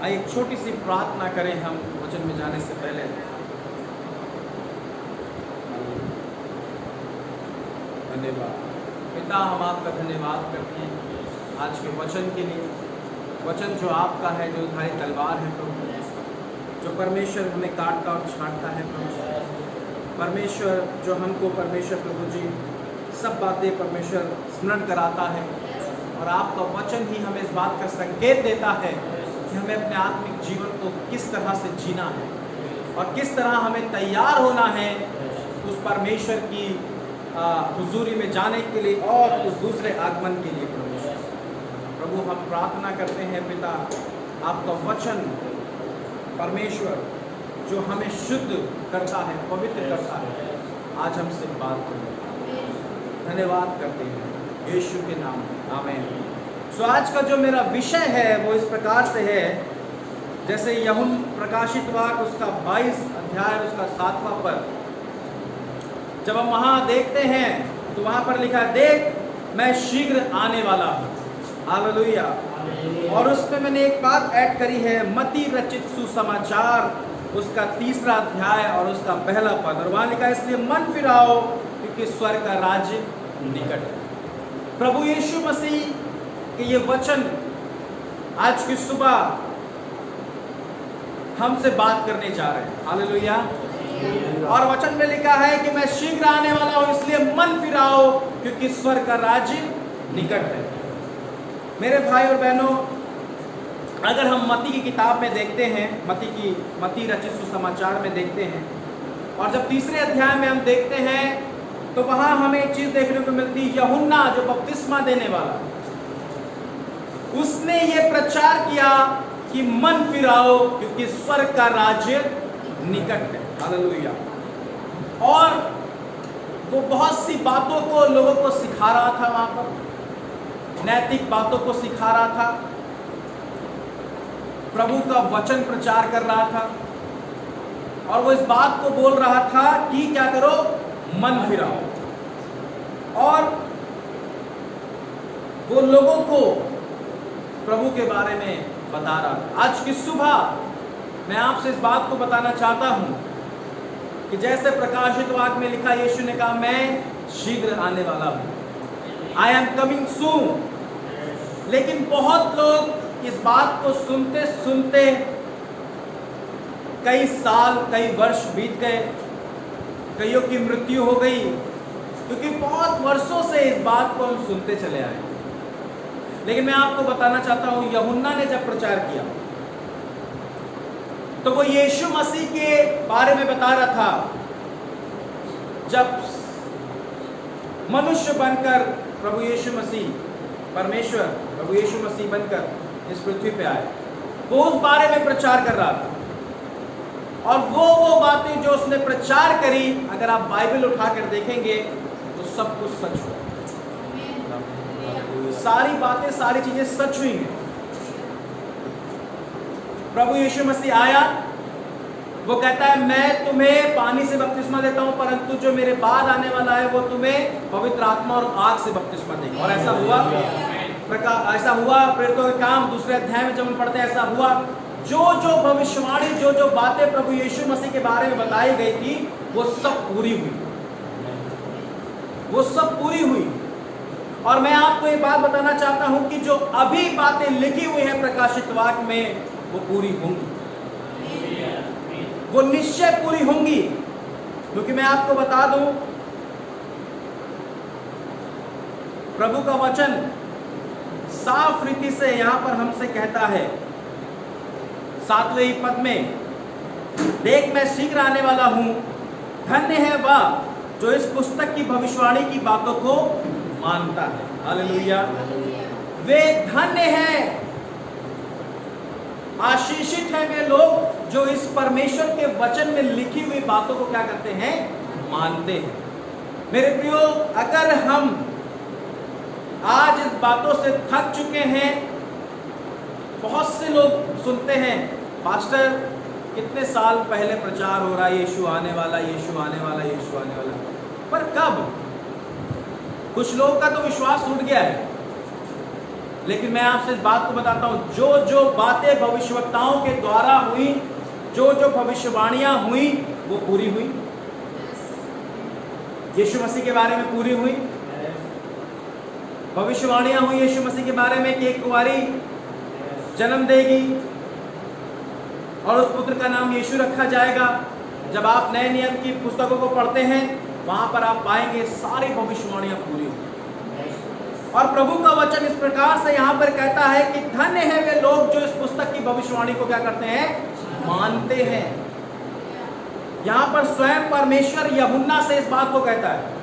आइए एक छोटी सी प्रार्थना करें हम वचन में जाने से पहले। धन्यवाद पिता, हम आपका धन्यवाद करते हैं आज के वचन के लिए। वचन जो आपका है, जो धारी तलवार है प्रभु, जो परमेश्वर हमें काटता और छांटता है प्रभु। परमेश्वर जो हमको परमेश्वर प्रभु जी सब बातें परमेश्वर स्मरण कराता है, और आपका वचन ही हमें इस बात का संकेत देता है कि हमें अपने आत्मिक जीवन को किस तरह से जीना है और किस तरह हमें तैयार होना है उस परमेश्वर की हुजूरी में जाने के लिए और उस दूसरे आगमन के लिए। प्रभु हम प्रार्थना करते हैं पिता, आपका वचन परमेश्वर जो हमें शुद्ध करता है, पवित्र करता है, आज हमसे बात करें। धन्यवाद करते हैं यीशु के नाम में, आमीन। सो आज का जो मेरा विषय है वो इस प्रकार से है, जैसे यूहन्ना प्रकाशित वाक्य उसका 22 अध्याय उसका 7वां पद, जब हम वहाँ देखते हैं तो वहाँ पर लिखा है, देख मैं शीघ्र आने वाला हूँ। हालेलुया। और उसमें मैंने एक बात ऐड करी है, मत्ती रचित सुसमाचार उसका 3रा अध्याय और उसका 1 पद, और वहाँ लिखा है, इसलिए मन फिराओ क्योंकि स्वर्ग का राज्य निकट है। प्रभु यीशु मसीह के ये वचन आज की सुबह हमसे बात करने जा रहे हैं। हालेलुया। और वचन में लिखा है कि मैं शीघ्र आने वाला हूं, इसलिए मन फिराओ क्योंकि स्वर्ग का राज्य निकट है। मेरे भाई और बहनों, अगर हम मत्ती की किताब में देखते हैं, मत्ती रचित सुसमाचार में देखते हैं, और जब 3रे अध्याय में हम देखते हैं तो वहां हमें एक चीज देखने को मिलती है, यूहन्ना जो बपतिस्मा देने वाला, उसने ये प्रचार किया कि मन फिराओ क्योंकि स्वर्ग का राज्य निकट है। हालेलुया। और वो बहुत सी बातों को लोगों को सिखा रहा था, वहां पर नैतिक बातों को सिखा रहा था, प्रभु का वचन प्रचार कर रहा था, और वो इस बात को बोल रहा था कि क्या करो, मन फिराओ। और वो लोगों को प्रभु के बारे में बता रहा था। आज की सुबह मैं आपसे इस बात को बताना चाहता हूं कि जैसे प्रकाशित वाक्य में लिखा, यीशु ने कहा, मैं शीघ्र आने वाला हूं, आई एम कमिंग सून। लेकिन बहुत लोग इस बात को सुनते सुनते कई साल, कई वर्ष बीत गए, कईयों की मृत्यु हो गई, क्योंकि बहुत वर्षों से इस बात को हम सुनते चले आए। लेकिन मैं आपको बताना चाहता हूं, यूहन्ना ने जब प्रचार किया तो वो यीशु मसीह के बारे में बता रहा था, जब मनुष्य बनकर प्रभु यीशु मसीह, परमेश्वर प्रभु यीशु मसीह बनकर इस पृथ्वी पे आए, वो उस बारे में प्रचार कर रहा था। और वो बातें जो उसने प्रचार करी, अगर आप बाइबल उठाकर देखेंगे तो सब कुछ सच हुआ। सारी बातें, सारी चीजें सच हुई हैं। प्रभु यीशु मसीह आया, वो कहता है, मैं तुम्हें पानी से बपतिस्मा देता हूं, परंतु जो मेरे बाद आने वाला है वो तुम्हें पवित्र आत्मा और आग से बपतिस्मा देगा। और ऐसा हुआ, ऐसा हुआ। प्रेरितों के काम 2 अध्याय में जब हम पढ़ते हैं, ऐसा हुआ। जो भविष्यवाणी, जो बातें प्रभु यीशु मसीह के बारे में बताई गई थी, वो सब पूरी हुई, वो सब पूरी हुई। और मैं आपको एक बात बताना चाहता हूं कि जो अभी बातें लिखी हुई हैं प्रकाशित वाक्य में, वो पूरी होंगी, वो निश्चय पूरी होंगी। क्योंकि मैं आपको बता दूं, प्रभु का वचन साफ रीति से यहां पर हमसे कहता है, 7वें पद में, देख मैं शीघ्र आने वाला हूं, धन्य है वह जो इस पुस्तक की भविष्यवाणी की बातों को मानता है। हालेलुया। वे धन्य हैं, आशीषित हैं वे लोग जो इस परमेश्वर के वचन में लिखी हुई बातों को क्या करते हैं, मानते हैं। मेरे प्रियो, अगर हम आज इस बातों से थक चुके हैं, बहुत से लोग सुनते हैं, पास्टर कितने साल पहले प्रचार हो रहा है, यीशु आने वाला, यीशु आने वाला, यीशु आने वाला, पर कब? कुछ लोगों का तो विश्वास उठ गया है लेकिन मैं आपसे इस बात को बताता हूं, जो जो बातें भविष्यवक्ताओं के द्वारा हुई, जो जो भविष्यवाणियां हुई, वो पूरी हुई। यीशु मसीह के बारे में पूरी हुई। भविष्यवाणियां हुई यीशु मसीह के बारे में कि एक कुंवारी जन्म देगी और उस पुत्र का नाम यीशु रखा जाएगा। जब आप नए नियम की पुस्तकों को पढ़ते हैं, वहां पर आप पाएंगे सारी भविष्यवाणियां पूरी हुई। और प्रभु का वचन इस प्रकार से यहाँ पर कहता है कि धन्य है वे लोग जो इस पुस्तक की भविष्यवाणी को क्या करते हैं, मानते हैं। यहाँ पर स्वयं परमेश्वर यूहन्ना से इस बात को कहता है।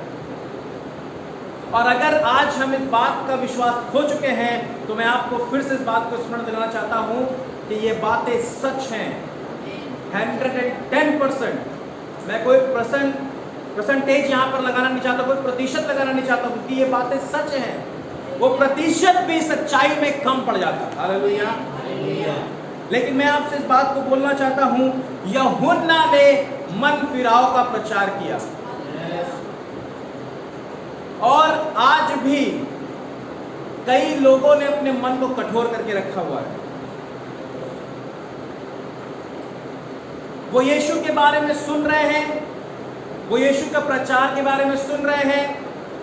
और अगर आज हम इस बात का विश्वास खो चुके हैं, तो मैं आपको फिर से इस बात को स्मरण दिलाना चाहता हूं कि ये बातें सच हैं 110%। मैं कोई परसेंटेज यहाँ पर लगाना नहीं चाहता, कोई प्रतिशत लगाना नहीं चाहता, क्योंकि ये बातें सच हैं। वो प्रतिशत भी सच्चाई में कम पड़ जाता है। हालेलुया। लेकिन मैं आपसे इस बात को बोलना चाहता हूं, यूहन्ना ने मन फिराव का प्रचार किया और आज भी कई लोगों ने अपने मन को कठोर करके रखा हुआ है। वो यीशु के बारे में सुन रहे हैं, वो यीशु का प्रचार के बारे में सुन रहे हैं,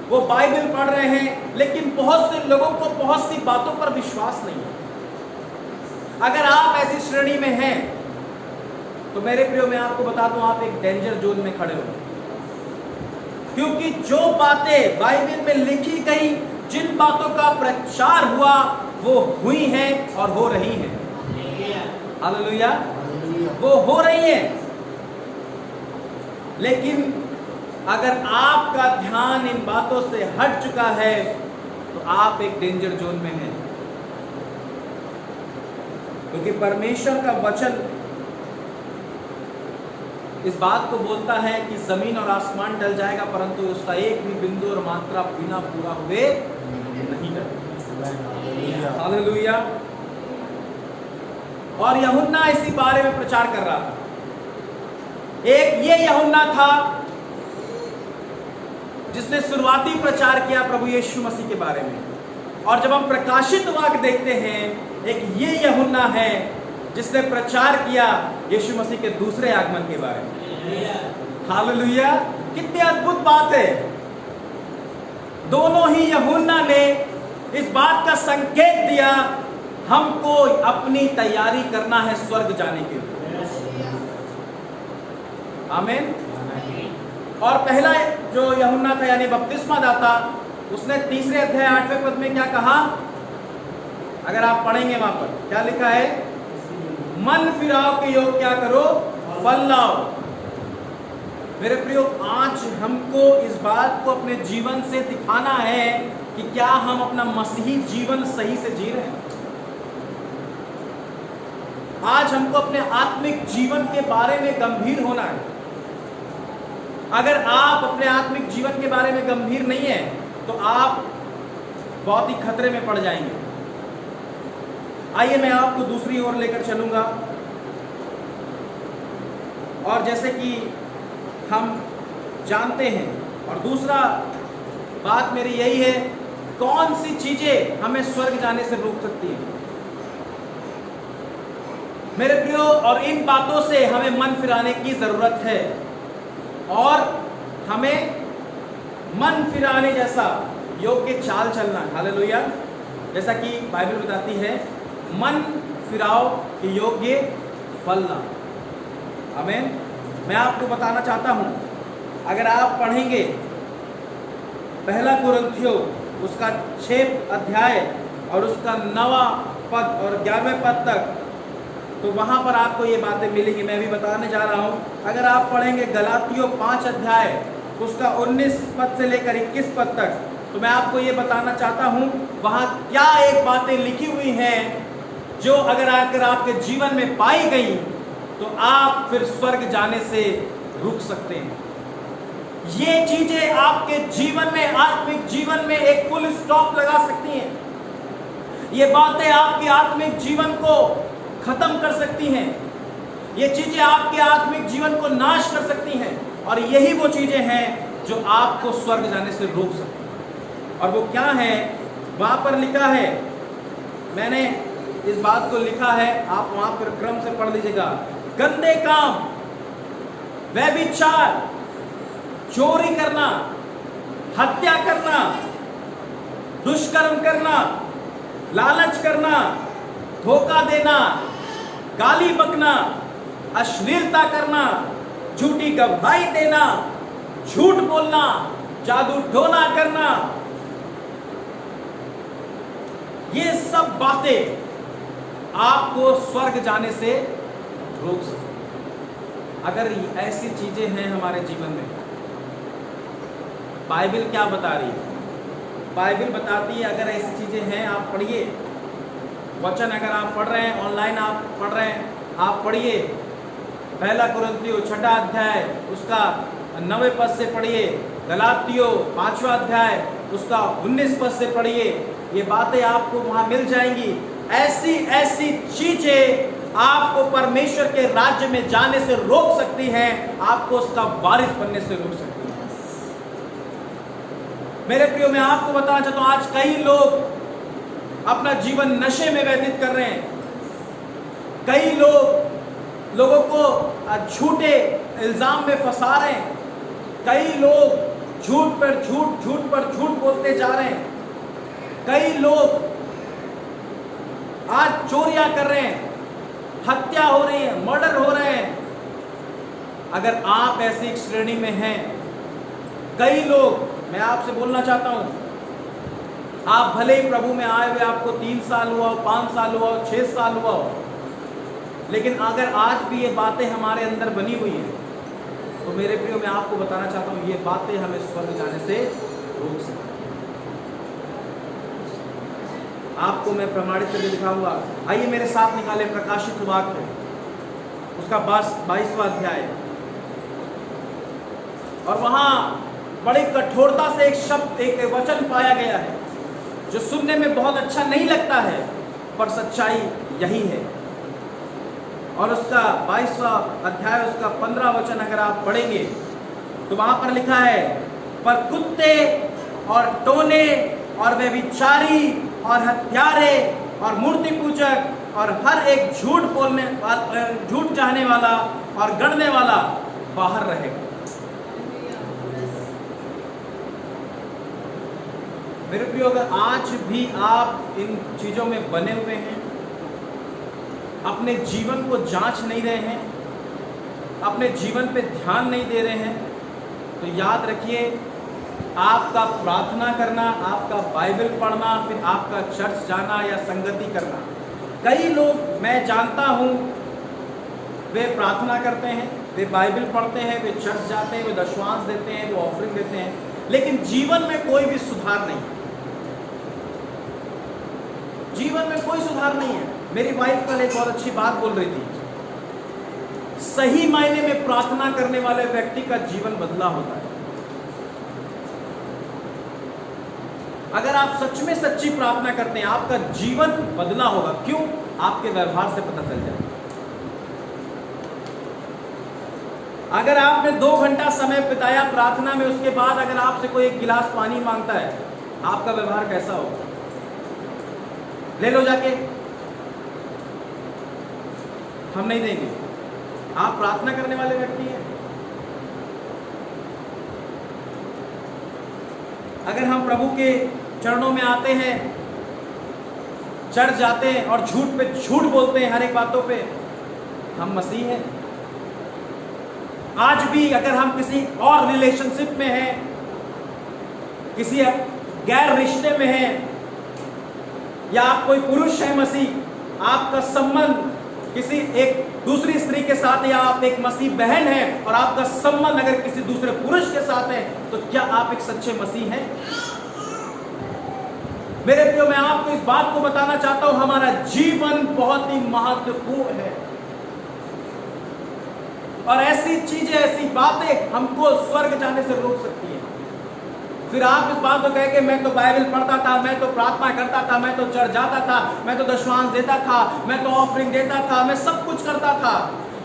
वो बाइबल पढ़ रहे हैं, लेकिन बहुत से लोगों को बहुत सी बातों पर विश्वास नहीं है। अगर आप ऐसी श्रेणी में हैं, तो मेरे प्रियो मैं आपको बता दूं, आप एक डेंजर जोन में खड़े हो, क्योंकि जो बातें बाइबल में लिखी गई, जिन बातों का प्रचार हुआ, वो हुई हैं और हो रही हैं। हालेलुया। वो हो रही हैं। लेकिन अगर आपका ध्यान इन बातों से हट चुका है, तो आप एक डेंजर जोन में हैं, क्योंकि परमेश्वर का वचन इस बात को बोलता है कि जमीन और आसमान टल जाएगा, परंतु उसका एक भी बिंदु और मात्रा बिना पूरा हुए नहीं टलेगा। हालेलुया। और यूहन्ना इसी बारे में प्रचार कर रहा था। एक ये यूहन्ना था जिसने शुरुआती प्रचार किया प्रभु यीशु मसीह के बारे में। और जब हम प्रकाशित वाक्य देखते हैं, एक ये यूहन्ना है जिसने प्रचार किया यीशु मसीह के दूसरे आगमन के बारे में। हालेलुया। कितनी अद्भुत बात है। दोनों ही यूहन्ना ने इस बात का संकेत दिया, हमको अपनी तैयारी करना है स्वर्ग जाने के लिए। आमीन। और पहला जो यूहन्ना था, यानी बपतिस्मा दाता, उसने 3 अध्याय 8वें पद में क्या कहा? अगर आप पढ़ेंगे वहां पर क्या लिखा है? मन फिराव के योग क्या करो, फल लाओ। मेरे प्रियो, आज हमको इस बात को अपने जीवन से दिखाना है कि क्या हम अपना मसीही जीवन सही से जी रहे हैं। आज हमको अपने आत्मिक जीवन के बारे में गंभीर होना है। अगर आप अपने आत्मिक जीवन के बारे में गंभीर नहीं है, तो आप बहुत ही खतरे में पड़ जाएंगे। आइए मैं आपको दूसरी ओर लेकर चलूंगा। और जैसे कि हम जानते हैं, और दूसरा बात मेरी यही है, कौन सी चीजें हमें स्वर्ग जाने से रोक सकती हैं। मेरे प्रियो, और इन बातों से हमें मन फिराने की जरूरत है, और हमें मन फिराने जैसा योग्य चाल चलना। हालेलुया। जैसा कि बाइबल बताती है, मन फिराओ के योग्य फल ना। आमीन। मैं आपको बताना चाहता हूं, अगर आप पढ़ेंगे 1 कुरिन्थियों उसका 6 अध्याय और उसका 9वां पद और 11वें पद तक, तो वहां पर आपको ये बातें मिलेंगी। मैं भी बताने जा रहा हूं। अगर आप पढ़ेंगे गलातियों 5 अध्याय उसका 19 पद से लेकर 21 पद तक, तो मैं आपको ये बताना चाहता हूं वहां क्या एक बातें लिखी हुई हैं जो अगर आपके जीवन में पाई गई, तो आप फिर स्वर्ग जाने से रुक सकते हैं। ये चीजें आपके जीवन में, आत्मिक जीवन में एक फुल स्टॉप लगा सकती हैं। ये बातें आपके आत्मिक जीवन को खत्म कर सकती हैं। ये चीजें आपके आत्मिक जीवन को नाश कर सकती हैं। और यही वो चीजें हैं जो आपको स्वर्ग जाने से रोक सकती हैं। और वो क्या है? वहां पर लिखा है मैंने इस बात को लिखा है, आप वहां पर क्रम से पढ़ लीजिएगा। गंदे काम, व्यभिचार, चोरी करना, हत्या करना, दुष्कर्म करना, लालच करना, धोखा देना, गाली बकना, अश्लीलता करना, झूठी गवाही देना, झूठ बोलना, जादू टोना करना, ये सब बातें आपको स्वर्ग जाने से रोक सकती। अगर ऐसी चीजें हैं हमारे जीवन में, बाइबल क्या बता रही है? बाइबल बताती है अगर ऐसी चीजें हैं, आप पढ़िए वचन। अगर आप पढ़ रहे हैं, ऑनलाइन आप पढ़ रहे हैं, आप पढ़िए। पहला कुरिन्थियों 6 अध्याय उसका 9 पद से पढ़िए। गलातियों 5वां अध्याय उसका 19 पद से पढ़िए। ये बातें आपको वहां मिल जाएंगी। ऐसी ऐसी चीजें आपको परमेश्वर के राज्य में जाने से रोक सकती हैं, आपको उसका वारिस बनने से रोक सकती हैं। मेरे प्रियो, मैं आपको बताना चाहता हूं, आज कई लोग अपना जीवन नशे में व्यतीत कर रहे हैं। कई लोगों को झूठे इल्जाम में फंसा रहे हैं। कई लोग झूठ पर झूठ बोलते जा रहे हैं। कई लोग आज चोरियां कर रहे हैं, हत्या हो रही है, मर्डर हो रहे हैं। अगर आप ऐसी एक श्रेणी में हैं, कई लोग, मैं आपसे बोलना चाहता हूं, आप भले ही प्रभु में आए हुए आपको 3 साल हुआ हो, 5 साल हुआ हो, 6 साल हुआ हो, लेकिन अगर आज भी ये बातें हमारे अंदर बनी हुई हैं, तो मेरे प्रियो, मैं आपको बताना चाहता हूं, ये बातें हमें स्वर्ग जाने से रोक सकती हैं। आपको मैं प्रमाणित करके दिखाऊंगा। आइए मेरे साथ निकाले प्रकाशित वाक्य उसका 22वां अध्याय, और वहां बड़ी कठोरता से एक शब्द, एक वचन पाया गया है जो सुनने में बहुत अच्छा नहीं लगता है, पर सच्चाई यही है। और उसका 22वां अध्याय उसका 15 वचन अगर आप पढ़ेंगे तो वहां पर लिखा है, पर कुत्ते और टोने और व्यभिचारी और हत्यारे और मूर्ति पूजक और हर एक झूठ चाहने वाला और गढ़ने वाला बाहर रहेगा। मेरे प्रियो, अगर आज भी आप इन चीजों में बने हुए हैं, अपने जीवन को जांच नहीं रहे हैं, अपने जीवन पे ध्यान नहीं दे रहे हैं, तो याद रखिए, आपका प्रार्थना करना, आपका बाइबल पढ़ना, फिर आपका चर्च जाना या संगति करना, कई लोग मैं जानता हूं, वे प्रार्थना करते हैं, वे बाइबल पढ़ते हैं, वे चर्च जाते हैं, वे दशमांश देते हैं, वे ऑफरिंग देते हैं, लेकिन जीवन में कोई भी सुधार नहीं। जीवन में कोई सुधार नहीं है। मेरी वाइफ कल एक बहुत अच्छी बात बोल रही थी, सही मायने में प्रार्थना करने वाले व्यक्ति का जीवन बदला होता है। अगर आप सच में सच्ची प्रार्थना करते हैं, आपका जीवन बदला होगा। क्यों? आपके व्यवहार से पता चल जाए। अगर आपने 2 घंटा समय बिताया प्रार्थना में, उसके बाद अगर आपसे कोई 1 गिलास पानी मांगता है, आपका व्यवहार कैसा होगा? ले लो जाके, हम नहीं देंगे। आप प्रार्थना करने वाले व्यक्ति हैं। अगर हम प्रभु के चरणों में आते हैं, चढ़ जाते हैं और झूठ पे झूठ बोलते हैं हर एक बातों पे, हम मसीह हैं। आज भी अगर हम किसी और रिलेशनशिप में हैं, किसी गैर रिश्ते में हैं, या आप कोई पुरुष है मसीह, आपका संबंध किसी एक दूसरी स्त्री के साथ, या आप एक मसीह बहन है और आपका संबंध अगर किसी दूसरे पुरुष के साथ है, तो क्या आप एक सच्चे मसीह हैं? मेरे प्रियो, मैं आपको इस बात को बताना चाहता हूं, हमारा जीवन बहुत ही महत्वपूर्ण है, और ऐसी चीजें, ऐसी बातें हमको स्वर्ग जाने से रोक सकती हैं। फिर आप इस बात को कह के, मैं तो बाइबल पढ़ता था, मैं तो प्रार्थना करता था, मैं तो चर्च जाता था, मैं तो दशमांश देता था, मैं तो ऑफरिंग देता था, मैं सब कुछ करता था,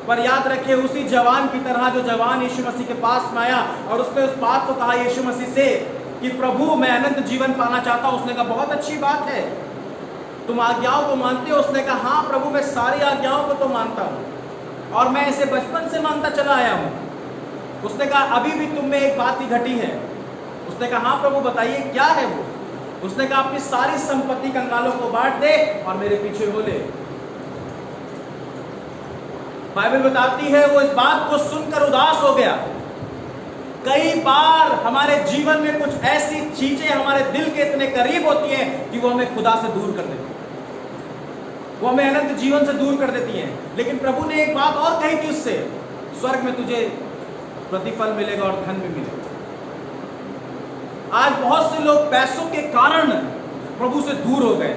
पर याद रखिए, उसी जवान की तरह जो जवान यीशु मसीह के पास में आया और उसने उस बात को कहा यीशु मसीह से कि प्रभु, मैं अनंत जीवन पाना चाहता हूं, उसने कहा बहुत अच्छी बात है, तुम आज्ञाओं को मानते हो? उसने कहा हाँ प्रभु, मैं सारी आज्ञाओं को तो मानता हूँ और मैं इसे बचपन से मानता चला आया हूँ। उसने कहा अभी भी तुम में एक बात ही घटी है। उसने कहा हाँ प्रभु बताइए क्या है वो? उसने कहा अपनी सारी संपत्ति कंगालों को बांट दे और मेरे पीछे हो ले। बाइबल बताती है वो इस बात को सुनकर उदास हो गया। कई बार हमारे जीवन में कुछ ऐसी चीजें हमारे दिल के इतने करीब होती हैं कि वो हमें खुदा से दूर कर देती हैं, वो हमें अनंत जीवन से दूर कर देती हैं। लेकिन प्रभु ने एक बात और कही थी उससे, स्वर्ग में तुझे प्रतिफल मिलेगा और धन भी मिलेगा। आज बहुत से लोग पैसों के कारण प्रभु से दूर हो गए।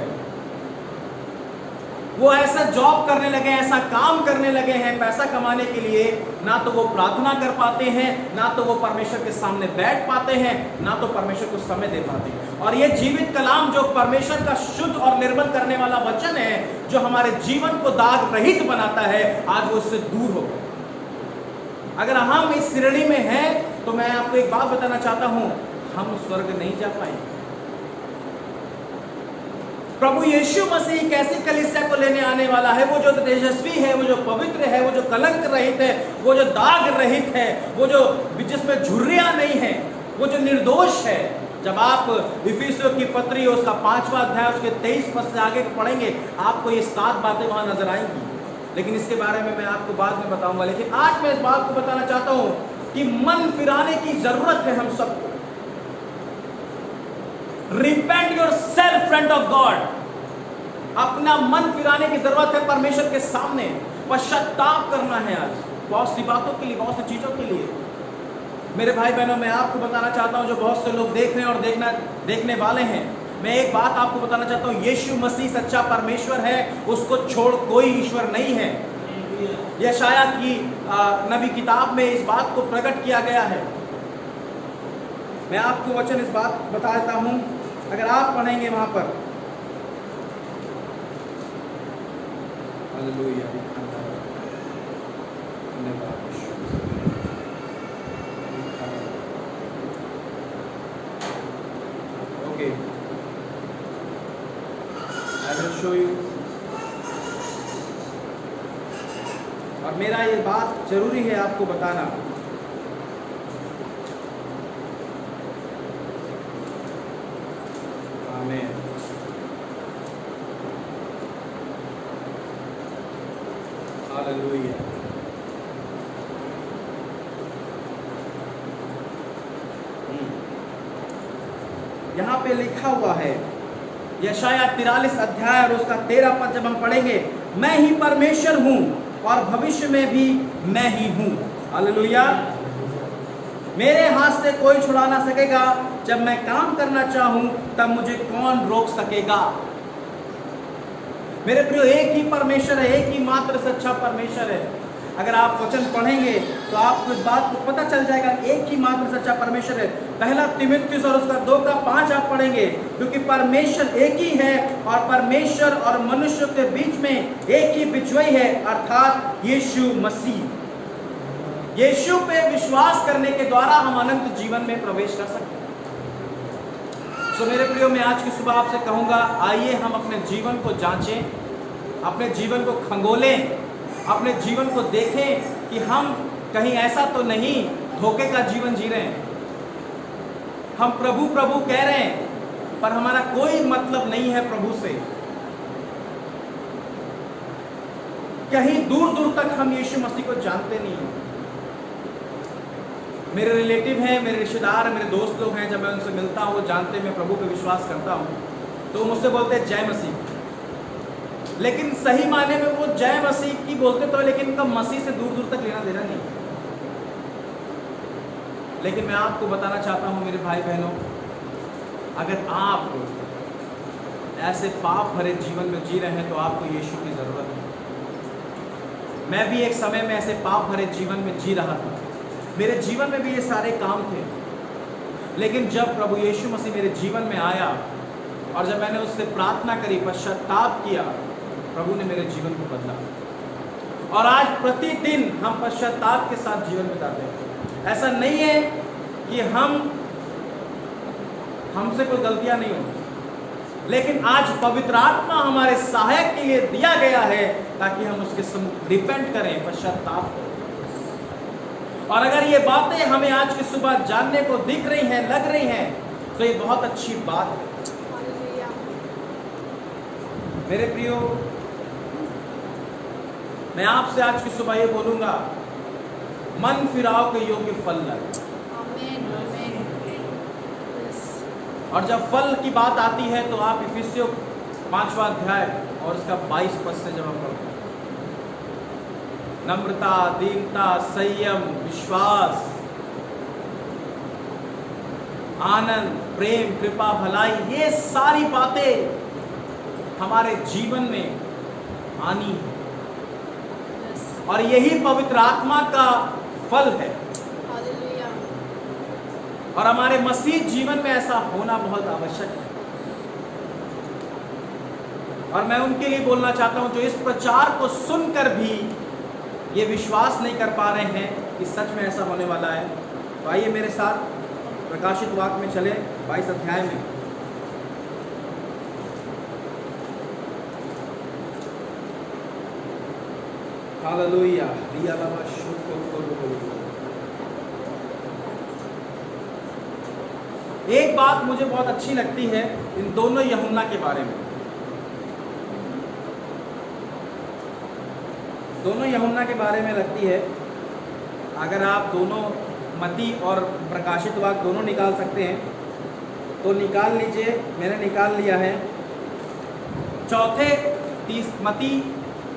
वो ऐसा जॉब करने लगे, ऐसा काम करने लगे हैं पैसा कमाने के लिए, ना तो वो प्रार्थना कर पाते हैं, ना तो वो परमेश्वर के सामने बैठ पाते हैं, ना तो परमेश्वर को समय दे पाते हैं। और ये जीवित कलाम जो परमेश्वर का शुद्ध और निर्मल करने वाला वचन है, जो हमारे जीवन को दाग रहित बनाता है, आज वो उससे दूर हो गए। अगर हम इस श्रेणी में हैं तो मैं आपको एक बात बताना चाहता हूं, हम स्वर्ग नहीं जा पाएंगे। प्रभु यीशु मसीह कैसी कलीसिया को लेने आने वाला है, वो जो तेजस्वी है, वो जो पवित्र है, वो जो कलंक रहित है, वो जो दाग रहित है, वो जो जिसमें झुर्रियां नहीं है, वो जो निर्दोष है। जब आप इफिसियों की पत्री उसका 5वां अध्याय उसके 23 पद से आगे पढ़ेंगे, आपको ये 7 बातें वहां नजर आएंगी। लेकिन इसके बारे में मैं आपको बाद में बताऊंगा। लेकिन आज मैं इस बात को बताना चाहता हूं कि मन फिराने की जरूरत है हम सबको। Repent yourself front of God. अपना मन फिराने की जरूरत है परमेश्वर के सामने। पश्चाताप करना है आज बहुत सी बातों के लिए, बहुत सी चीजों के लिए। मेरे भाई बहनों, मैं आपको बताना चाहता हूं, जो बहुत से लोग देख रहे हैं और देखने वाले हैं, मैं एक बात आपको बताना चाहता हूं, यीशु मसीह सच्चा परमेश्वर है, उसको छोड़ कोई ईश्वर नहीं है। यशाया की नबी किताब में इस बात को प्रकट किया गया है। मैं आपको वचन इस बात बता देता हूं, अगर आप पढ़ेंगे वहां पर, hallelujah, okay, I will show you. और मेरा ये बात जरूरी है आपको बताना। आमीन। हालेलुया। यहाँ पे लिखा हुआ है, यशाया 43 अध्याय और उसका 13 पद जब हम पढ़ेंगे, मैं ही परमेश्वर हूँ और भविष्य में भी मैं ही हूँ। हालेलुया। मेरे हाथ से कोई छुड़ा ना सकेगा। जब मैं काम करना चाहूँ तब मुझे कौन रोक सकेगा। मेरे प्रियो, एक ही परमेश्वर है, एक ही मात्र सच्चा परमेश्वर है। अगर आप वचन पढ़ेंगे तो आपको इस बात को पता चल जाएगा, एक ही मात्र सच्चा परमेश्वर है। पहला तीमुथियुस और उसका 2:5 आप पढ़ेंगे, क्योंकि परमेश्वर एक ही है और परमेश्वर और मनुष्य के बीच में एक ही बिचवई है, अर्थात यीशु मसीह। यीशु पे विश्वास करने के द्वारा हम अनंत जीवन में प्रवेश कर सकते हैं। तो मेरे प्रियो, मैं आज की सुबह आपसे कहूंगा, आइए हम अपने जीवन को जांचें, अपने जीवन को खंगोलें, अपने जीवन को देखें कि हम कहीं ऐसा तो नहीं धोखे का जीवन जी रहे हैं। हम प्रभु प्रभु कह रहे हैं पर हमारा कोई मतलब नहीं है प्रभु से। कहीं दूर दूर तक हम यीशु मसीह को जानते नहीं हैं। मेरे रिलेटिव हैं, मेरे रिश्तेदार हैं, मेरे दोस्त लोग हैं, जब मैं उनसे मिलता हूँ, वो जानते हैं मैं प्रभु पे विश्वास करता हूँ, तो मुझसे बोलते हैं जय मसीह। लेकिन सही मायने में वो जय मसीह की बोलते तो, लेकिन उनका मसीह से दूर दूर तक लेना देना नहीं। लेकिन मैं आपको बताना चाहता हूँ मेरे भाई बहनों, अगर आप ऐसे पाप भरे जीवन में जी रहे हैं तो आपको यीशु की जरूरत है। मैं भी एक समय में ऐसे पाप भरे जीवन में जी रहा था। मेरे जीवन में भी ये सारे काम थे, लेकिन जब प्रभु यीशु मसीह मेरे जीवन में आया और जब मैंने उससे प्रार्थना करी, पश्चाताप किया, प्रभु ने मेरे जीवन को बदला। और आज प्रतिदिन हम पश्चाताप के साथ जीवन बिताते हैं। ऐसा नहीं है कि हमसे कोई गलतियां नहीं होती, लेकिन आज पवित्र आत्मा हमारे सहायक के लिए दिया गया है ताकि हम उसके रिपेंट करें, पश्चाताप करें। और अगर ये बातें हमें आज की सुबह जानने को दिख रही हैं, लग रही हैं, तो ये बहुत अच्छी बात है। मेरे प्रियो, मैं आपसे आज की सुबह ये बोलूंगा, मन फिराव के योग्य फल लगे। और जब फल की बात आती है तो आप इफिसियों 5वां अध्याय और उसका 22 पद से जब हम पढ़ते हैं, नम्रता, दीनता, संयम, विश्वास, आनंद, प्रेम, कृपा, भलाई, ये सारी बातें हमारे जीवन में आनी है और यही पवित्र आत्मा का फल है। और हमारे मसीह जीवन में ऐसा होना बहुत आवश्यक है। और मैं उनके लिए बोलना चाहता हूं जो इस प्रचार को सुनकर भी ये विश्वास नहीं कर पा रहे हैं कि सच में ऐसा होने वाला है। तो आइए मेरे साथ प्रकाशित वाक्य में चले, 22 अध्याय में। हालेलुया। एक बात मुझे बहुत अच्छी लगती है इन दोनों यूहन्ना के बारे में। दोनों यूहन्ना के बारे में लगती है, अगर आप दोनों मती और प्रकाशित वाक्य दोनों निकाल सकते हैं तो निकाल लीजिए। मैंने निकाल लिया है। मती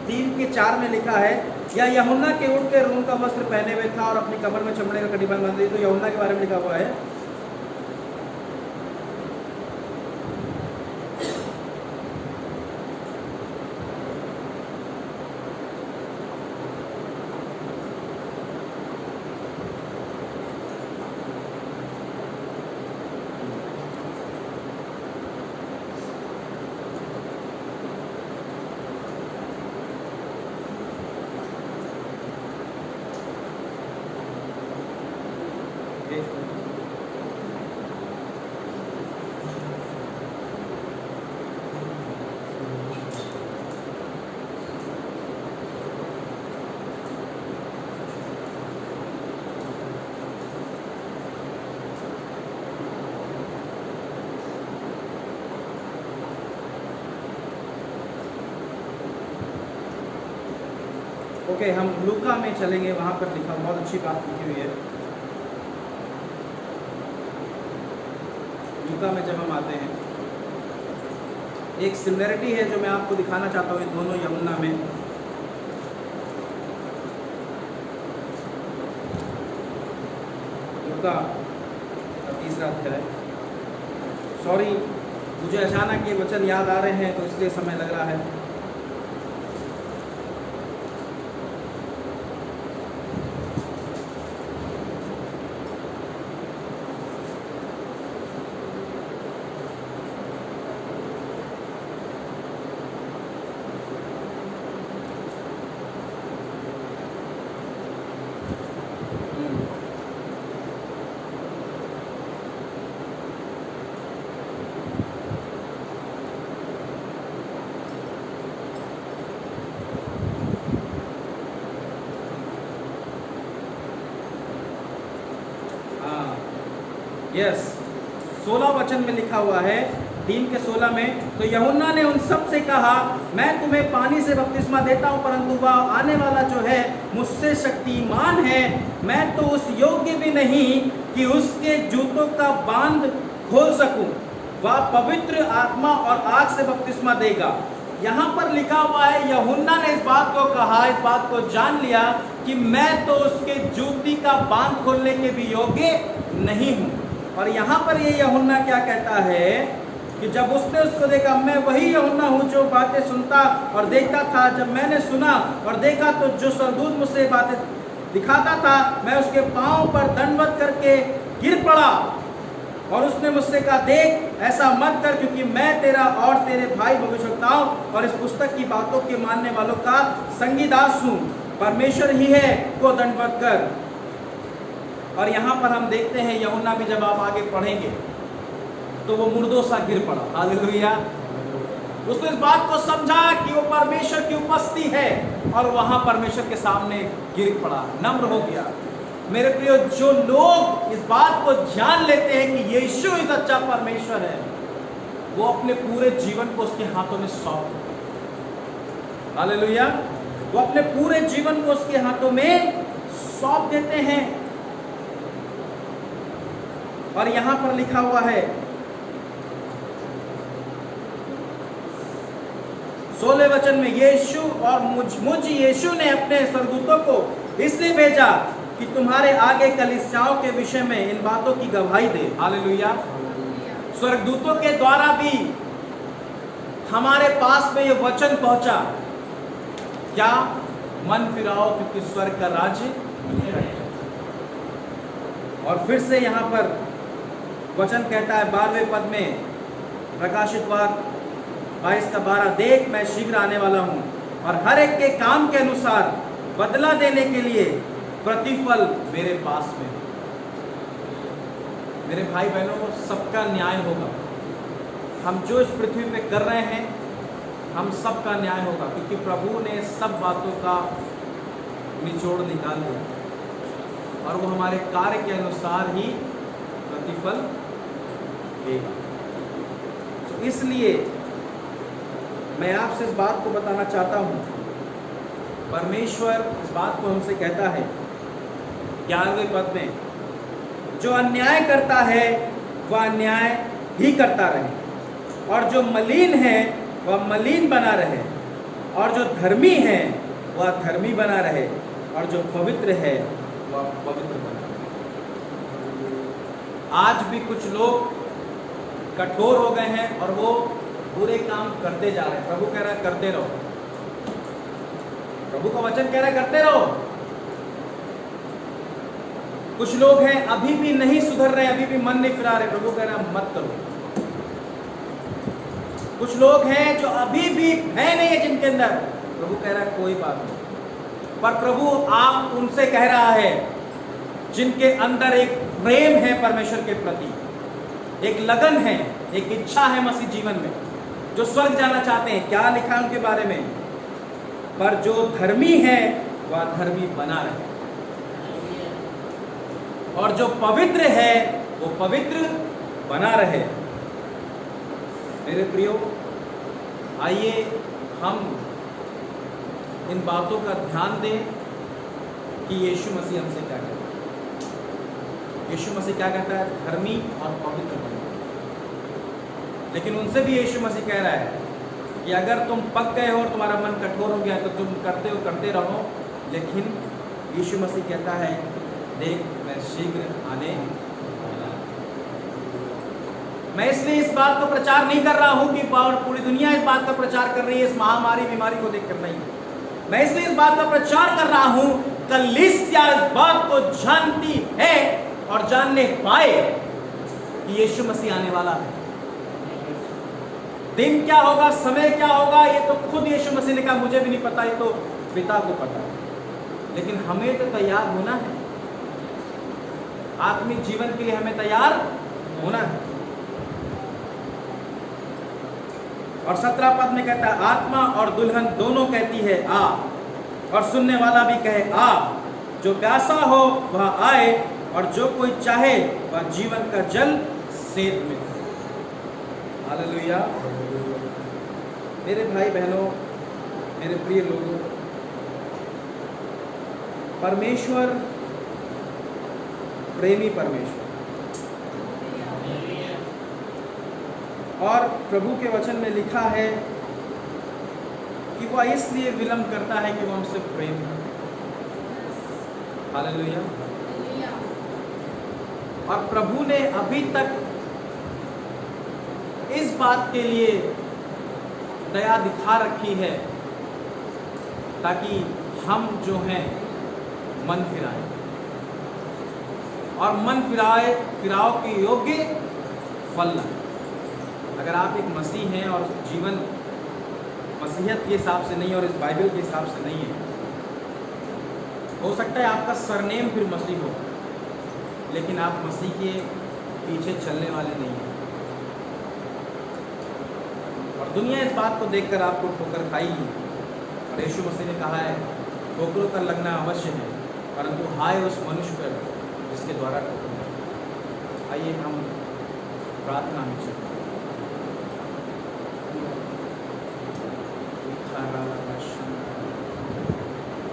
3:4 में लिखा है, या यूहन्ना के ऊँट के रून का वस्त्र पहने हुए था और अपनी कमर में चमड़े का कड़ी बांध ली। तो यूहन्ना के बारे में लिखा हुआ है। ओके, हम लूका में चलेंगे, वहां पर लिखा बहुत अच्छी बात लिखी हुई है। लूका में जब हम आते हैं, एक सिमिलरिटी है जो मैं आपको दिखाना चाहता हूँ इन दोनों यूहन्ना में। लूका का 3रा अध्याय। सॉरी, मुझे अचानक ये वचन याद आ रहे हैं तो इसलिए समय लग रहा है। यस, 16 वचन में लिखा हुआ है, 3:16 में। तो यूहन्ना ने उन सब से कहा, मैं तुम्हें पानी से बपतिस्मा देता हूँ, परंतु वह आने वाला जो है मुझसे शक्तिमान है, मैं तो उस योग्य भी नहीं कि उसके जूतों का बांध खोल सकूं। वह पवित्र आत्मा और आग से बपतिस्मा देगा। यहाँ पर लिखा हुआ है, यूहन्ना ने इस बात को कहा, इस बात को जान लिया कि मैं तो उसके जूती का बांध खोलने के भी योग्य नहीं हूँ। और यहाँ पर ये यूहन्ना क्या कहता है कि जब उसने उसको देखा, मैं वही यूहन्ना हूँ जो बातें सुनता और देखता था। जब मैंने सुना और देखा तो जो स्वर्गदूत मुझसे बातें दिखाता था, मैं उसके पाँव पर दंडवत करके गिर पड़ा। और उसने मुझसे कहा, देख, ऐसा मत कर, क्योंकि मैं तेरा और तेरे भाई भविष्यवक्ताओं और इस पुस्तक की बातों के मानने वालों का संगीदास हूँ। परमेश्वर ही है को दंडवत कर। और यहाँ पर हम देखते हैं यूहन्ना भी, जब आप आगे पढ़ेंगे तो वो मुर्दों सा गिर पड़ा। हालेलुया। उसने इस बात को समझा कि वो परमेश्वर की उपस्थिति है और वहां परमेश्वर के सामने गिर पड़ा, नम्र हो गया। मेरे प्रियो, जो लोग इस बात को जान लेते हैं कि यीशु ही सच्चा परमेश्वर है, वो अपने पूरे जीवन को उसके हाथों में सौंप देते हैं। हालेलुया। वो अपने पूरे जीवन को उसके हाथों में सौंप देते हैं। और यहां पर लिखा हुआ है 16वें वचन में, यीशु और मुझ यीशु ने अपने स्वर्गदूतों को इसलिए भेजा कि तुम्हारे आगे कलीसियाओं के विषय में इन बातों की गवाही दे। हालेलुया। स्वर्गदूतों के द्वारा भी हमारे पास में ये वचन पहुंचा, क्या? मन फिराओ क्योंकि स्वर्ग का राज्य। और फिर से यहां पर वचन कहता है 12वें पद में, प्रकाशित वाक्य 22:12, देख मैं शीघ्र आने वाला हूं और हर एक के काम के अनुसार बदला देने के लिए प्रतिफल मेरे पास में। मेरे भाई बहनों, सबका न्याय होगा। हम जो इस पृथ्वी पे कर रहे हैं, हम सबका न्याय होगा, क्योंकि प्रभु ने सब बातों का निचोड़ निकाल दिया और वो हमारे कार्य के अनुसार ही प्रतिफल देगा। तो इसलिए मैं आपसे इस बात को बताना चाहता हूं, परमेश्वर इस बात को हमसे कहता है 11वें पद में, जो अन्याय करता है वह अन्याय ही करता रहे, और जो मलिन है वह मलिन बना रहे, और जो धर्मी है वह धर्मी बना रहे, और जो पवित्र है वह पवित्र बना रहे। आज भी कुछ लोग कठोर हो गए हैं और वो बुरे काम करते जा रहे हैं। प्रभु कह रहा है करते रहो, प्रभु का वचन कह रहा है करते रहो। कुछ लोग हैं अभी भी नहीं सुधर रहे, अभी भी मन नहीं फिरा रहे, प्रभु कह रहा है मत करो। कुछ लोग हैं जो अभी भी भय नहीं है जिनके अंदर, प्रभु कह रहा है कोई बात नहीं। पर प्रभु आप उनसे कह रहा है जिनके अंदर एक प्रेम है परमेश्वर के प्रति, एक लगन है, एक इच्छा है मसीह जीवन में, जो स्वर्ग जाना चाहते हैं। क्या लिखा है उनके बारे में? पर जो धर्मी है वह धर्मी बना रहे, और जो पवित्र है वो पवित्र बना रहे। मेरे प्रियो, आइए हम इन बातों का ध्यान दें कि यीशु मसीह हमसे क्या कहता है। यीशु मसीह क्या कहता है? धर्मी और पवित्र बनो। लेकिन उनसे भी यीशु मसीह कह रहा है कि अगर तुम पक गए हो और तुम्हारा मन कठोर हो गया तो तुम करते रहो। लेकिन यीशु मसीह कहता है देख मैं शीघ्र आने वाला हूं। मैं इसलिए इस बात को प्रचार नहीं कर रहा हूं कि पूरी दुनिया इस बात का प्रचार कर रही है इस महामारी बीमारी को देखकर, नहीं। मैं इसलिए इस बात का प्रचार कर रहा हूं कलीसिया इस बात को जानती है और जानने पाए कि यीशु मसीह आने वाला है। दिन क्या होगा, समय क्या होगा, ये तो खुद यीशु मसीह ने कहा मुझे भी नहीं पता, ये तो पिता को पता है। लेकिन हमें तो तैयार होना है, आत्मिक जीवन के लिए हमें तैयार होना है। और 17 पद में कहता है आत्मा और दुल्हन दोनों कहती है आ, और सुनने वाला भी कहे आ। जो प्यासा हो वह आए, और जो कोई चाहे वह जीवन का जल सेद में। हालेलुया। मेरे भाई बहनों, मेरे प्रिय लोगों, परमेश्वर प्रेमी परमेश्वर, और प्रभु के वचन में लिखा है कि वह इसलिए विलंब करता है कि वह हमसे प्रेम है। हालेलुया। और प्रभु ने अभी तक इस बात के लिए दया दिखा रखी है ताकि हम जो हैं मन फिराएं, और मन फिराव के योग्य फल लाएं। अगर आप एक मसीह हैं और जीवन मसीहत के हिसाब से नहीं और इस बाइबल के हिसाब से नहीं है, हो सकता है आपका सरनेम फिर मसीह हो, लेकिन आप मसीह के पीछे चलने वाले नहीं हैं। दुनिया इस बात को देखकर आपको ठोकर खाएगी, और यीशु मसीह ने कहा है ठोकरों का लगना अवश्य है, परंतु हाय उस मनुष्य पर जिसके द्वारा ठोकर लगे। आइए हम प्रार्थना में चलते हैं।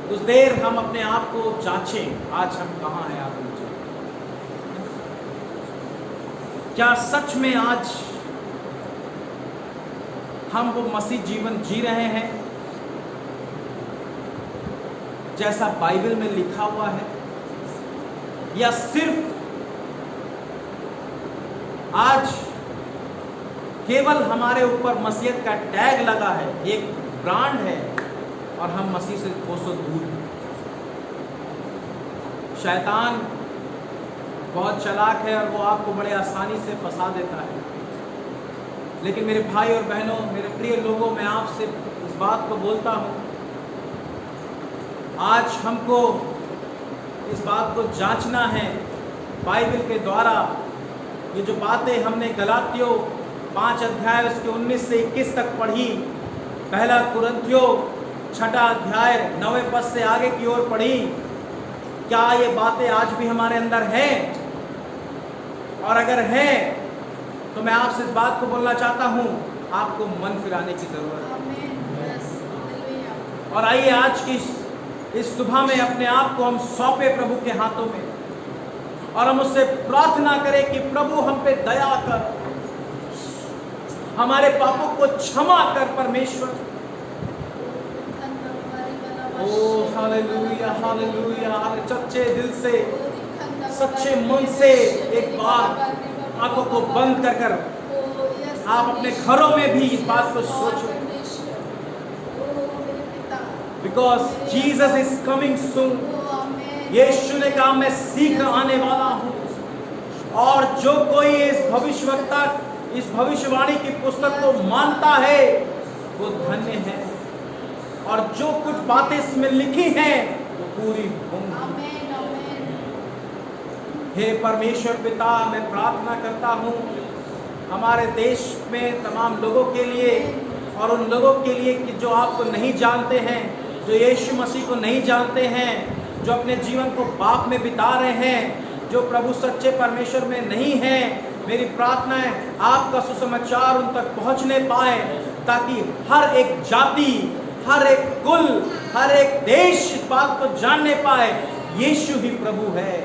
कुछ देर हम अपने आप को जांचें, आज हम कहाँ हैं आप मुझे। क्या सच में आज हम वो मसीह जीवन जी रहे हैं जैसा बाइबल में लिखा हुआ है, या सिर्फ आज केवल हमारे ऊपर मसीहत का टैग लगा है, एक ब्रांड है, और हम मसीह से कोसों दूर हैं। शैतान बहुत चालाक है और वो आपको बड़े आसानी से फंसा देता है। लेकिन मेरे भाई और बहनों, मेरे प्रिय लोगों, मैं आपसे इस बात को बोलता हूँ, आज हमको इस बात को जांचना है बाइबल के द्वारा। ये जो बातें हमने गलातियों 5 अध्याय उसके 19 से 21 तक पढ़ी, पहला कुरिन्थियों 6 अध्याय 9वें पद से आगे की ओर पढ़ी, क्या ये बातें आज भी हमारे अंदर हैं? और अगर है तो मैं आपसे इस बात को बोलना चाहता हूँ, आपको मन फिराने की जरूरत है। और आइए आज की इस सुबह में अपने आप को हम सौंपे प्रभु के हाथों में, और हम उससे प्रार्थना करें कि प्रभु हम पे दया कर, हमारे पापों को क्षमा कर परमेश्वर। Oh hallelujah hallelujah. सच्चे दिल से, सच्चे मन से एक बार आंखों को बंद कर आप अपने घरों में भी इस बात को सोचो, because Jesus is coming soon. यीशु ने कहा मैं शीघ्र आने वाला हूँ, और जो कोई इस भविष्यवक्ता, इस भविष्यवाणी की पुस्तक को मानता है वो धन्य है, और जो कुछ बातें इसमें लिखी हैं वो पूरी होंगी। हे परमेश्वर पिता, मैं प्रार्थना करता हूँ हमारे देश में तमाम लोगों के लिए, और उन लोगों के लिए कि जो आपको नहीं जानते हैं, जो यीशु मसीह को नहीं जानते हैं, जो अपने जीवन को पाप में बिता रहे हैं, जो प्रभु सच्चे परमेश्वर में नहीं हैं। मेरी प्रार्थना है आपका सुसमाचार उन तक पहुंचने पाए, ताकि हर एक जाति, हर एक कुल, हर एक देश इस बात को जानने पाए यीशु ही प्रभु है,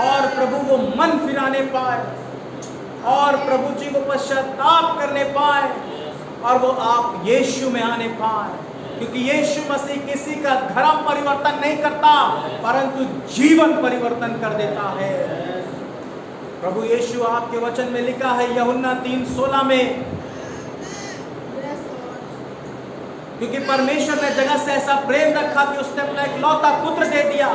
और प्रभु वो मन फिराने पाए, और प्रभु जी को पश्चाताप करने पाए, और वो आप यीशु में आने पाए। क्योंकि यीशु मसीह किसी का धर्म परिवर्तन नहीं करता, परंतु जीवन परिवर्तन कर देता है। प्रभु यीशु आपके वचन में लिखा है यूहन्ना 3:16 में, क्योंकि परमेश्वर ने जगत से ऐसा प्रेम रखा कि उसने अपना इकलौता पुत्र दे दिया,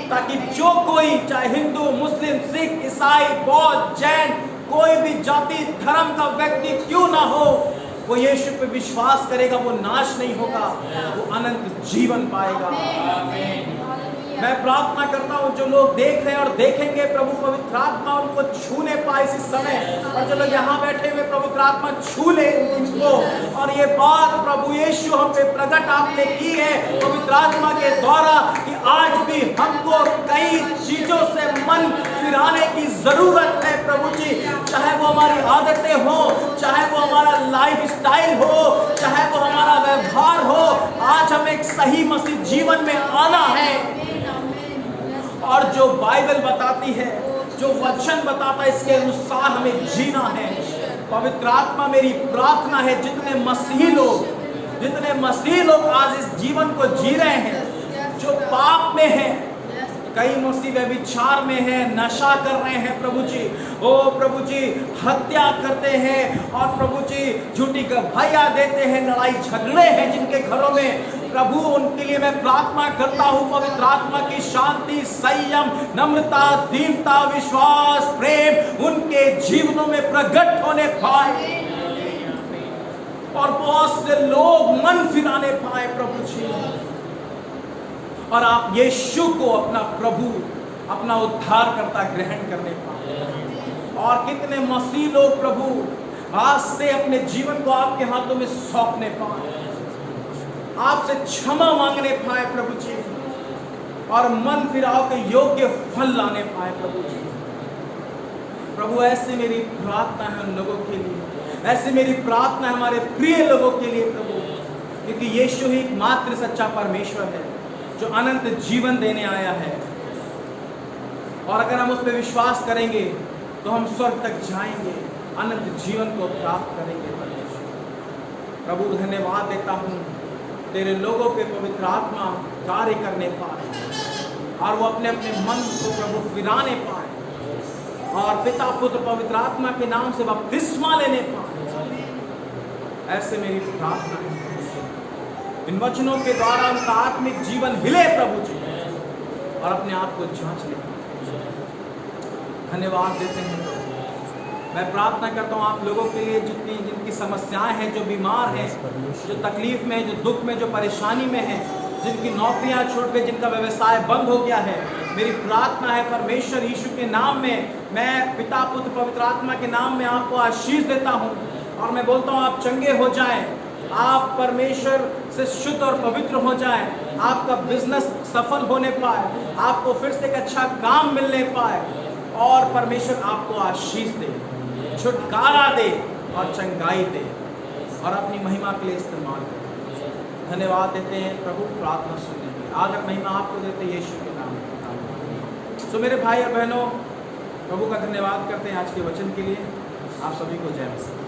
ताकि जो कोई, चाहे हिंदू, मुस्लिम, सिख, ईसाई, बौद्ध, जैन, कोई भी जाति धर्म का व्यक्ति क्यों ना हो, वो यीशु पे विश्वास करेगा, वो नाश नहीं होगा, वो अनंत जीवन पाएगा। मैं प्रार्थना करता हूँ जो लोग देख रहे हैं और देखेंगे, प्रभु पवित्र आत्मा उनको छूने पाए इसी समय, और जो लोग यहाँ बैठे हुए पवित्र आत्मा छू ले उनको। और ये बात प्रभु यीशु हम पे प्रकट आपने की है पवित्र आत्मा के द्वारा, कि आज भी हमको कई चीजों से मन फिराने की जरूरत है प्रभु जी। चाहे वो हमारी आदतें हो, चाहे वो हमारा लाइफ स्टाइल हो, चाहे वो हमारा व्यवहार हो, आज हमें एक सही मसीह जीवन में आना है। और जो बाइबल बताती है, जो वचन बताता है, इसके अनुसार हमें जीना है। पवित्र आत्मा मेरी प्रार्थना है जितने मसीह लोग आज इस जीवन को जी रहे हैं, जो पाप में हैं, कई मसीह व्यभिचार में है, नशा कर रहे हैं प्रभु जी, ओ प्रभु जी हत्या करते हैं, और प्रभु जी झूठी गवाहियां देते हैं, लड़ाई झगड़े हैं जिनके घरों में, प्रभु उनके लिए मैं प्रार्थना करता हूँ पवित्र आत्मा की शांति, संयम, नम्रता, दीनता, विश्वास, प्रेम उनके जीवनों में प्रकट होने पाए, और बहुत से लोग मन फिराने पाए प्रभु जी, और आप यीशु को अपना प्रभु, अपना उद्धारकर्ता ग्रहण करने पाए। और कितने मसीह लोग प्रभु आज से अपने जीवन को आपके हाथों में सौंपने पाए, आपसे क्षमा मांगने पाए प्रभु जी, और मन फिराव के योग्य फल लाने पाए प्रभु जी। प्रभु ऐसे मेरी प्रार्थना है उन लोगों के लिए, ऐसे मेरी प्रार्थना है हमारे प्रिय लोगों के लिए प्रभु, क्योंकि यीशु ही एकमात्र सच्चा परमेश्वर है जो अनंत जीवन देने आया है। और अगर हम उस पर विश्वास करेंगे तो हम स्वर्ग तक जाएंगे, अनंत जीवन को प्राप्त करेंगे। परमेश्वर प्रभु धन्यवाद देता हूँ, तेरे लोगों पे पवित्र आत्मा कार्य करने पाए और वो अपने अपने मन को प्रभु फिराने पाए और पिता पुत्र पवित्र आत्मा के नाम से बपतिस्मा लेने पाए। ऐसे मेरी प्रार्थना है, इन वचनों के द्वारा उनका आत्मिक जीवन हिले प्रभु जी, और अपने आप को जांच ले। धन्यवाद देते हैं प्रभु। मैं प्रार्थना करता हूँ आप लोगों के लिए जिनकी समस्याएं हैं, जो बीमार हैं, जो तकलीफ में है, जो दुख में, जो परेशानी में है, जिनकी नौकरियां छूट गई, जिनका व्यवसाय बंद हो गया है। मेरी प्रार्थना है परमेश्वर यीशु के नाम में, मैं पिता पुत्र पवित्र आत्मा के नाम में आपको आशीष देता हूँ और मैं बोलता हूँ आप चंगे हो जाएं, आप परमेश्वर से शुद्ध और पवित्र हो जाएं, आपका बिजनेस सफल होने पाए, आपको फिर से एक अच्छा काम मिलने पाए और परमेश्वर आपको आशीष दे, छुटकारा दे और चंगाई दे और अपनी महिमा के लिए इस्तेमाल करे। धन्यवाद देते हैं प्रभु, प्रार्थना सुनने की आदर महिमा आपको देते यीशु के नाम में। सो मेरे भाई और बहनों, प्रभु का धन्यवाद करते हैं आज के वचन के लिए। आप सभी को जय मसीह।